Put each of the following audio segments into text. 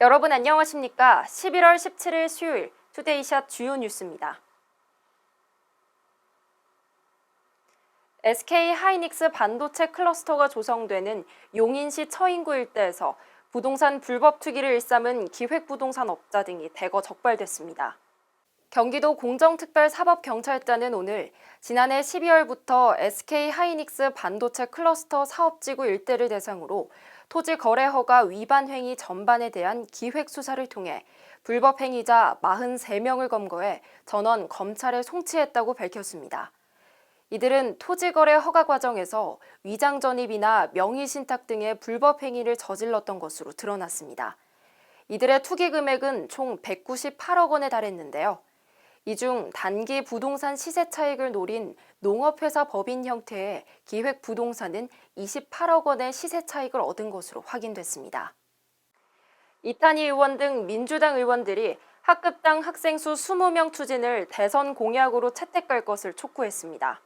여러분 안녕하십니까? 11월 17일 수요일 투데이샷 주요 뉴스입니다. SK 하이닉스 반도체 클러스터가 조성되는 용인시 처인구 일대에서 부동산 불법 투기를 일삼은 기획부동산 업자 등이 대거 적발됐습니다. 경기도 공정특별사법경찰자는 오늘 지난해 12월부터 SK 하이닉스 반도체 클러스터 사업지구 일대를 대상으로 토지 거래 허가 위반 행위 전반에 대한 기획 수사를 통해 불법 행위자 43명을 검거해 전원 검찰에 송치했다고 밝혔습니다. 이들은 토지 거래 허가 과정에서 위장 전입이나 명의 신탁 등의 불법 행위를 저질렀던 것으로 드러났습니다. 이들의 투기 금액은 총 198억 원에 달했는데요. 이 중 단기 부동산 시세 차익을 노린 농업회사 법인 형태의 기획부동산은 28억 원의 시세 차익을 얻은 것으로 확인됐습니다. 이탄희 의원 등 민주당 의원들이 학급당 학생 수 20명 추진을 대선 공약으로 채택할 것을 촉구했습니다.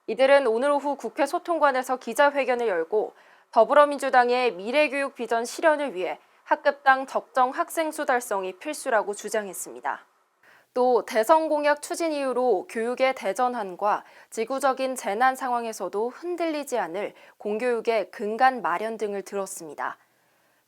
이들은 오늘 오후 국회 소통관에서 기자회견을 열고 더불어민주당의 미래교육 비전 실현을 위해 학급당 적정 학생 수 달성이 필수라고 주장했습니다. 또 대선 공약 추진 이유로 교육의 대전환과 지구적인 재난 상황에서도 흔들리지 않을 공교육의 근간 마련 등을 들었습니다.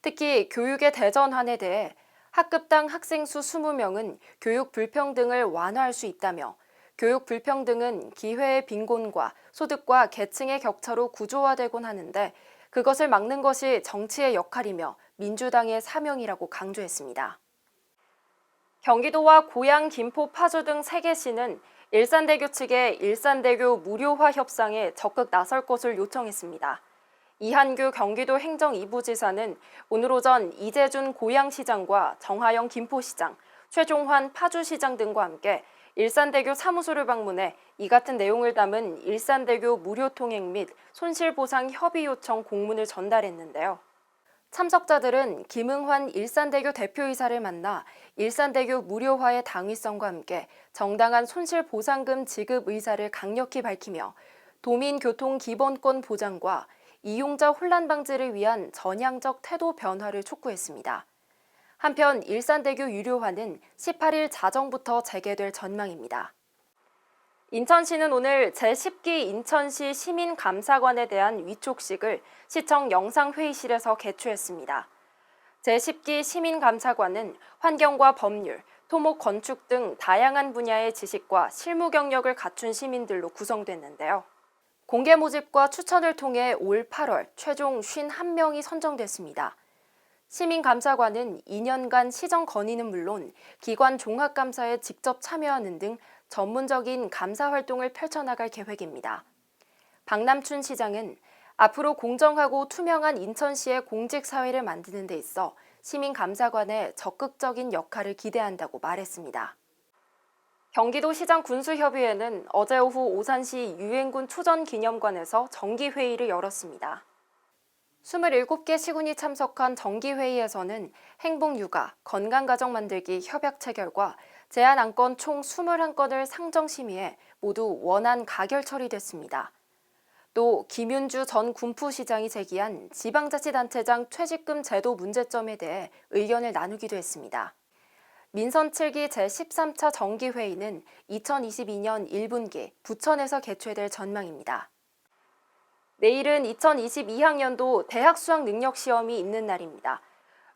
특히 교육의 대전환에 대해 학급당 학생 수 20명은 교육 불평등을 완화할 수 있다며 교육 불평등은 기회의 빈곤과 소득과 계층의 격차로 구조화되곤 하는데 그것을 막는 것이 정치의 역할이며 민주당의 사명이라고 강조했습니다. 경기도와 고양, 김포, 파주 등 3개 시는 일산대교 측에 일산대교 무료화 협상에 적극 나설 것을 요청했습니다. 이한규 경기도 행정 2부 지사는 오늘 오전 이재준 고양시장과 정하영 김포시장, 최종환 파주시장 등과 함께 일산대교 사무소를 방문해 이 같은 내용을 담은 일산대교 무료 통행 및 손실보상 협의 요청 공문을 전달했는데요. 참석자들은 김응환 일산대교 대표이사를 만나 일산대교 무료화의 당위성과 함께 정당한 손실보상금 지급 의사를 강력히 밝히며 도민교통 기본권 보장과 이용자 혼란 방지를 위한 전향적 태도 변화를 촉구했습니다. 한편 일산대교 유료화는 18일 자정부터 재개될 전망입니다. 인천시는 오늘 제10기 인천시 시민감사관에 대한 위촉식을 시청 영상회의실에서 개최했습니다. 제10기 시민감사관은 환경과 법률, 토목 건축 등 다양한 분야의 지식과 실무 경력을 갖춘 시민들로 구성됐는데요. 공개 모집과 추천을 통해 올 8월 최종 51명이 선정됐습니다. 시민감사관은 2년간 시정 건의는 물론 기관 종합감사에 직접 참여하는 등 전문적인 감사 활동을 펼쳐나갈 계획입니다. 박남춘 시장은 앞으로 공정하고 투명한 인천시의 공직사회를 만드는 데 있어 시민감사관의 적극적인 역할을 기대한다고 말했습니다. 경기도시장 군수협의회는 어제 오후 오산시 유엔군 초전기념관에서 정기회의를 열었습니다. 27개 시군이 참석한 정기회의에서는 행복육아, 건강가정 만들기 협약 체결과 제안 안건 총 21건을 상정 심의해 모두 원안 가결 처리됐습니다. 또 김윤주 전 군포시장이 제기한 지방자치단체장 퇴직금 제도 문제점에 대해 의견을 나누기도 했습니다. 민선 7기 제13차 정기회의는 2022년 1분기 부천에서 개최될 전망입니다. 내일은 2022학년도 대학 수학 능력 시험이 있는 날입니다.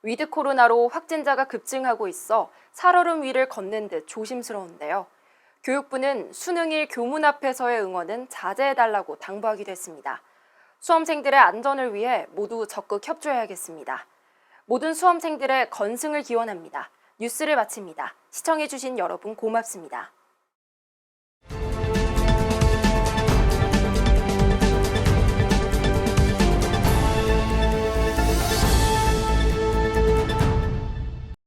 위드 코로나로 확진자가 급증하고 있어 살얼음 위를 걷는 듯 조심스러운데요. 교육부는 수능일 교문 앞에서의 응원은 자제해달라고 당부하기도 했습니다. 수험생들의 안전을 위해 모두 적극 협조해야겠습니다. 모든 수험생들의 건승을 기원합니다. 뉴스를 마칩니다. 시청해주신 여러분 고맙습니다.